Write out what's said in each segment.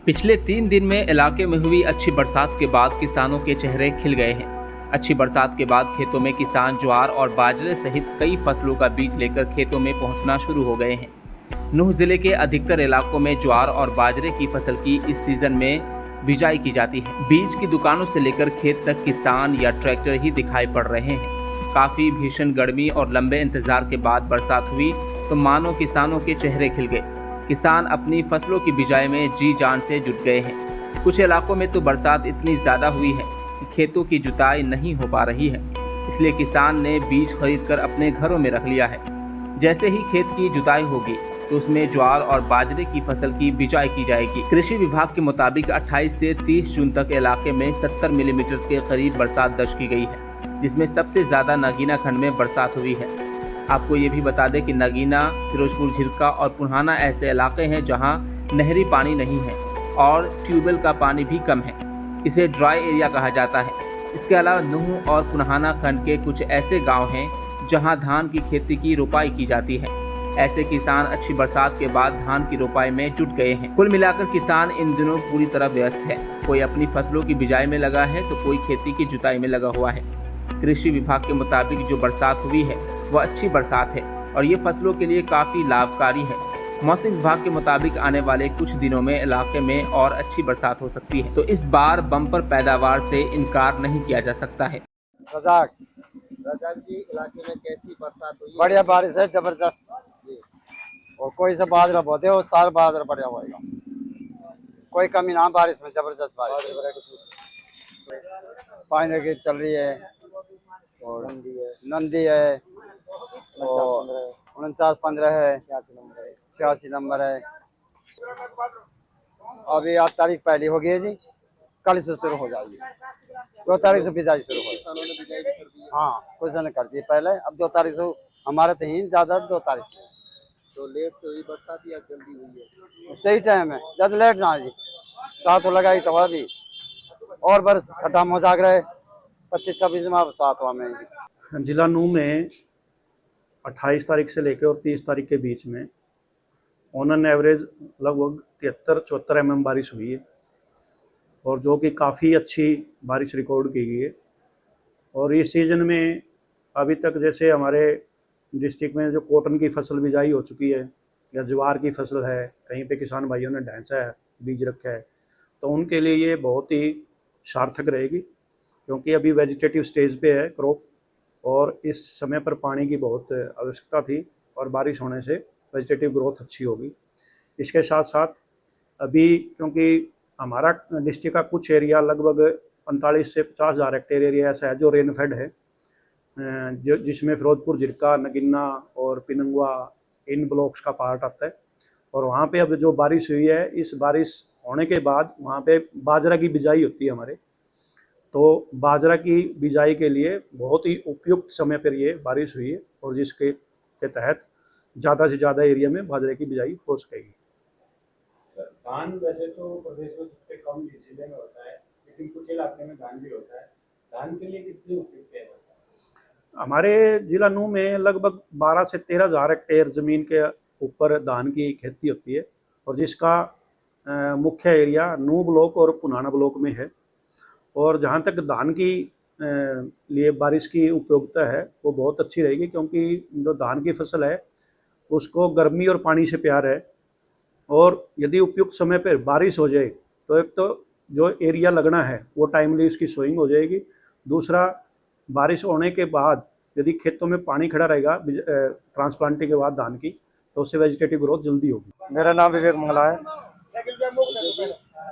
पिछले 3 दिन में इलाके में हुई अच्छी बरसात के बाद किसानों के चेहरे खिल गए हैं। अच्छी बरसात के बाद खेतों में किसान ज्वार और बाजरे सहित कई फसलों का बीज लेकर खेतों में पहुंचना शुरू हो गए हैं। नूह जिले के अधिकतर इलाकों में ज्वार और बाजरे की फसल की इस सीजन में बिजाई की जाती है। बीज की दुकानों से लेकर खेत तक किसान या ट्रैक्टर ही दिखाई पड़ रहे हैं। काफी भीषण गर्मी और लंबे इंतजार के बाद बरसात हुई तो मानो किसानों के चेहरे खिल गए। किसान अपनी फसलों की बिजाई में जी जान से जुट गए हैं। कुछ इलाकों में तो बरसात इतनी ज़्यादा हुई है कि खेतों की जुताई नहीं हो पा रही है, इसलिए किसान ने बीज खरीदकर अपने घरों में रख लिया है। जैसे ही खेत की जुताई होगी तो उसमें ज्वार और बाजरे की फसल की बिजाई की जाएगी। कृषि विभाग के मुताबिक 28 से 30 जून तक इलाके में 70 मिलीमीटर के करीब बरसात दर्ज की गई है, जिसमें सबसे ज़्यादा नगीना खंड में बरसात हुई है। आपको ये भी बता दें कि नगीना, फिरोजपुर झिरका और पुन्हाना ऐसे इलाके हैं जहां नहरी पानी नहीं है और ट्यूबवेल का पानी भी कम है। इसे ड्राई एरिया कहा जाता है। इसके अलावा नूह और पुन्हाना खंड के कुछ ऐसे गांव हैं जहां धान की खेती की रोपाई की जाती है। ऐसे किसान अच्छी बरसात के बाद धान की रोपाई में जुट गए हैं। कुल मिलाकर किसान इन दिनों पूरी तरह व्यस्त है। कोई अपनी फसलों की बिजाई में लगा है तो कोई खेती की जुताई में लगा हुआ है। कृषि विभाग के मुताबिक जो बरसात हुई है वह अच्छी बरसात है और ये फसलों के लिए काफ़ी लाभकारी है। मौसम विभाग के मुताबिक आने वाले कुछ दिनों में इलाके में और अच्छी बरसात हो सकती है, तो इस बार बम्पर पैदावार से इनकार नहीं किया जा सकता है। रजाक जी, इलाके में कैसी बरसात हुई है? बढ़िया बारिश है, जबरदस्त। और कोई से बाजरा बोते हो, सारा बाजरा बढ़िया होएगा। कोई कमी ना बारिश में, जबरदस्त बारिश। पानी की चल रही है और नंदी है और 49-15 है, 86 नंबर है। अभी 8 तारीख पहली हो गई है जी, कल से शुरू हो जाएगी। 2 तारीख से बिजाई शुरू हो जाएगी। हाँ, कुछ ने कर दी पहले, अब 2 तारीख से हमारे तो ही ज्यादा 2 तारीख तो लेट से हुई बरसात या जल्दी हुई है? सही टाइम है, ज्यादा लेट ना जी। 7 लगाई तो अभी और बरस खटाम हो जाग रहे 25-26 में, अब 7वां में। जिला नूह में 28 तारीख से लेकर और 30 तारीख के बीच में ऑन एवरेज लगभग 73-74 mm बारिश हुई है और जो कि काफ़ी अच्छी बारिश रिकॉर्ड की गई है। और इस सीज़न में अभी तक जैसे हमारे डिस्ट्रिक्ट में जो कॉटन की फसल बिजाई हो चुकी है या ज्वार की फसल है, कहीं पे किसान भाइयों ने ढैंचा है, बीज रखा है, तो उनके लिए ये बहुत ही सार्थक रहेगी, क्योंकि अभी वेजिटेटिव स्टेज पे है क्रॉप और इस समय पर पानी की बहुत आवश्यकता थी और बारिश होने से वेजिटेटिव ग्रोथ अच्छी होगी। इसके साथ साथ अभी क्योंकि हमारा डिस्ट्रिक्ट का कुछ एरिया लगभग 45 से 50 हज़ार हेक्टेयर एरिया ऐसा है जो रेनफेड है, जिसमें फिरोजपुर झिरका, नगीना और पिनंगवा इन ब्लॉक्स का पार्ट आता है। और वहाँ पे अब जो बारिश हुई है, इस बारिश होने के बाद वहाँ पे बाजरा की बिजाई होती है हमारे, तो बाजरा की बिजाई के लिए बहुत ही उपयुक्त समय पर ये बारिश हुई है और जिसके तहत ज़्यादा से ज़्यादा एरिया में बाजरे की बिजाई हो सकेगी। धान वैसे तो प्रदेश में सबसे कम जिले में होता है, लेकिन कुछ इलाके में धान भी होता है। धान के लिए कितनी उपयुक्त है? हमारे जिला नूह में लगभग 12 से 13 हज़ार हेक्टेयर ज़मीन के ऊपर धान की खेती होती है और जिसका मुख्य एरिया नूह ब्लॉक और पुन्हाना ब्लॉक में है। और जहाँ तक धान की लिए बारिश की उपयोगिता है वो बहुत अच्छी रहेगी, क्योंकि जो धान की फसल है उसको गर्मी और पानी से प्यार है और यदि उपयुक्त समय पर बारिश हो जाए तो एक तो जो एरिया लगना है वो टाइमली उसकी सोइंग हो जाएगी। दूसरा, बारिश होने के बाद यदि खेतों में पानी खड़ा रहेगा ट्रांसप्लांटिंग के बाद धान की, तो उससे वेजिटेटिव ग्रोथ जल्दी होगी। मेरा नाम विवेक मंगला है।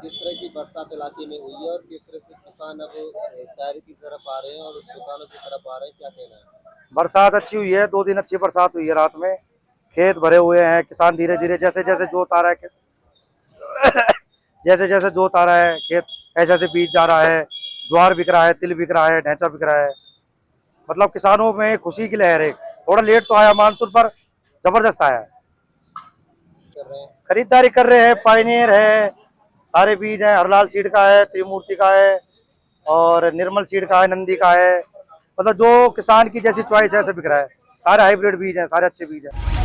किस तरह की बरसात इलाके में हुई है और किस तरह से किसान अब शहर की तरफ आ रहे हैं और दुकानों की तरफ आ रहे हैं, क्या कहना है? बरसात अच्छी हुई है, 2 दिन अच्छी बरसात हुई है। रात में खेत भरे हुए हैं, किसान धीरे धीरे जैसे जैसे जोत आ रहा है जैसे जैसे जोत आ रहा है खेत, ऐसे ऐसे बीज जा रहा है। ज्वार बिक रहा है, तिल बिक रहा है, ढैंचा बिक रहा है। मतलब किसानों में खुशी की लहर है। थोड़ा लेट तो आया मानसून, पर जबरदस्त आया है। खरीदारी कर रहे हैं, पायनियर है, सारे बीज हैं। हरलाल सीड का है, त्रिमूर्ति का है और निर्मल सीड का है, नंदी का है। मतलब जो किसान की जैसी चॉइस है ऐसे बिक रहा है। सारे हाइब्रिड बीज हैं, सारे अच्छे बीज हैं।